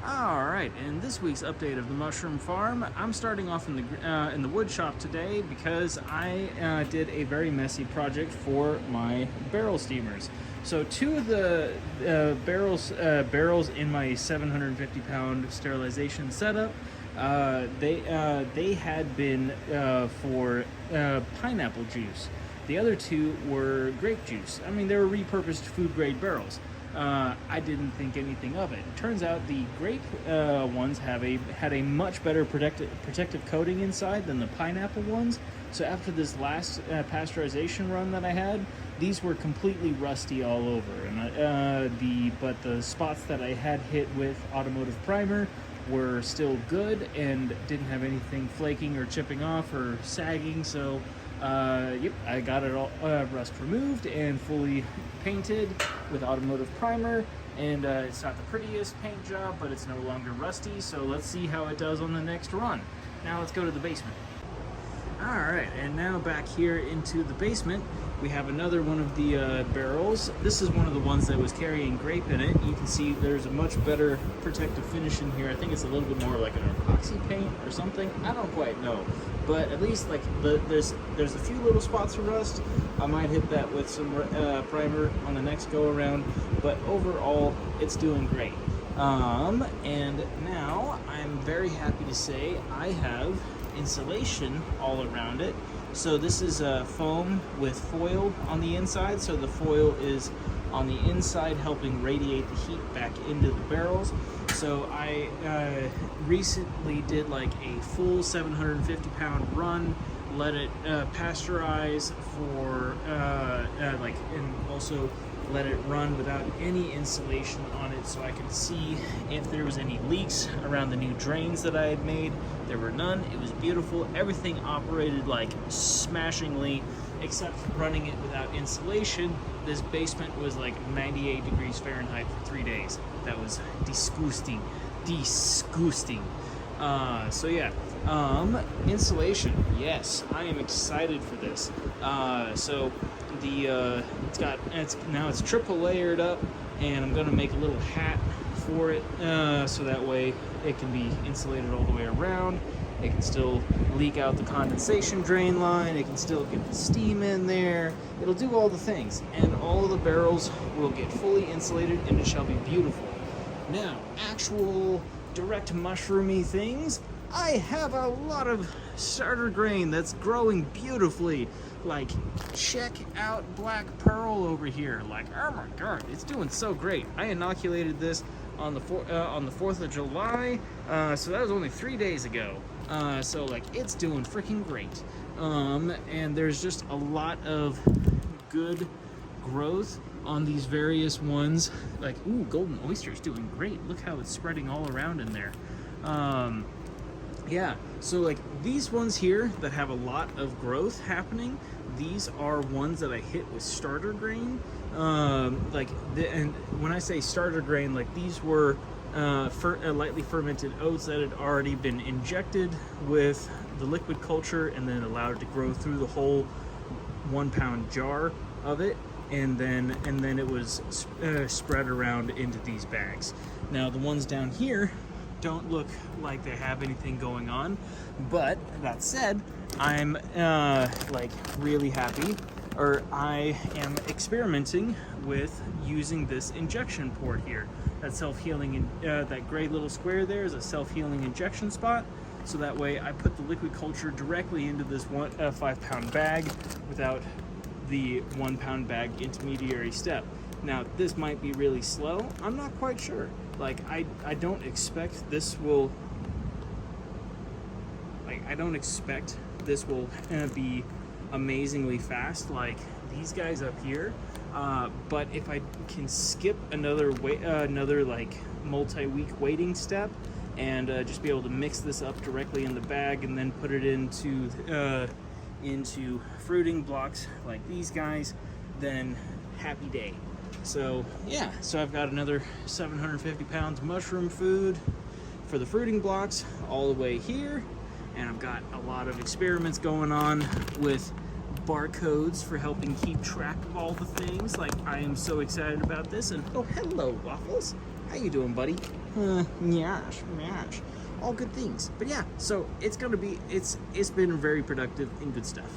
Alright, in this week's update of the Mushroom Farm, I'm starting off in the wood shop today because I did a very messy project for my barrel steamers. So two of the barrels in my 750-pound sterilization setup, they had been for pineapple juice. The other two were grape juice. I mean, they were repurposed food-grade barrels. I didn't think anything of it. It turns out the grape ones had a much better protective coating inside than the pineapple ones. So after this last pasteurization run that I had, these were completely rusty all over. And but the spots that I had hit with automotive primer were still good and didn't have anything flaking or chipping off or sagging. So yep, I got it all rust removed and fully painted with automotive primer, and it's not the prettiest paint job, but it's no longer rusty, so let's see how it does on the next run. Now let's go to the basement. Alright, and now back here into the basement, we have another one of the barrels. This is one of the ones that was carrying grape in it. You can see there's a much better protective finish in here. I think it's a little bit more like an epoxy paint or something. I don't quite know. But at least like there's a few little spots of rust. I might hit that with some primer on the next go around. But overall, it's doing great. And now I'm very happy to say I have insulation all around it. So this is foam with foil on the inside. So the foil is on the inside helping radiate the heat back into the barrels. So I recently did like a full 750-pound run, let it pasteurize for and also let it run without any insulation on it so I could see if there was any leaks around the new drains that I had made. There were none. It was beautiful. Everything operated like smashingly, except running it without insulation. This basement was like 98 degrees Fahrenheit for 3 days. That was disgusting. So yeah, insulation. Yes, I am excited for this. So the it's triple layered up, and I'm gonna make a little hat for it, so that way it can be insulated all the way around. It can still leak out the condensation drain line. It can still get the steam in there. It'll do all the things, and all of the barrels will get fully insulated, and it shall be beautiful. Now, actual direct mushroomy things. I have a lot of starter grain that's growing beautifully. Like, check out Black Pearl over here. Like, oh my god, it's doing so great. I inoculated this on the 4th of July, so that was only 3 days ago. So like, it's doing freaking great. And there's just a lot of good growth on these various ones. Like, ooh, golden oyster's doing great. Look how it's spreading all around in there. Yeah, so like these ones here that have a lot of growth happening, these are ones that I hit with starter grain. And when I say starter grain, like these were lightly fermented oats that had already been injected with the liquid culture and then allowed to grow through the whole 1 pound jar of it. And then it was spread around into these bags. Now the ones down here don't look like they have anything going on, but that said, I'm like really happy, or I am experimenting with using this injection port here. That self-healing, that gray little square there is a self-healing injection spot. So that way I put the liquid culture directly into this 5 pound bag without the 1 pound bag intermediary step. Now this might be really slow. I'm not quite sure. Like I don't expect this will be amazingly fast like these guys up here. But if I can skip another like multi-week waiting step and just be able to mix this up directly in the bag and then put it into fruiting blocks like these guys, then happy day. So yeah, so I've got another 750 pounds mushroom food for the fruiting blocks all the way here, and I've got a lot of experiments going on with barcodes for helping keep track of all the things. Like, I am so excited about this. And oh, hello Waffles, how you doing, buddy? Nyash, nyash. All good things. But yeah, so it's been very productive and good stuff.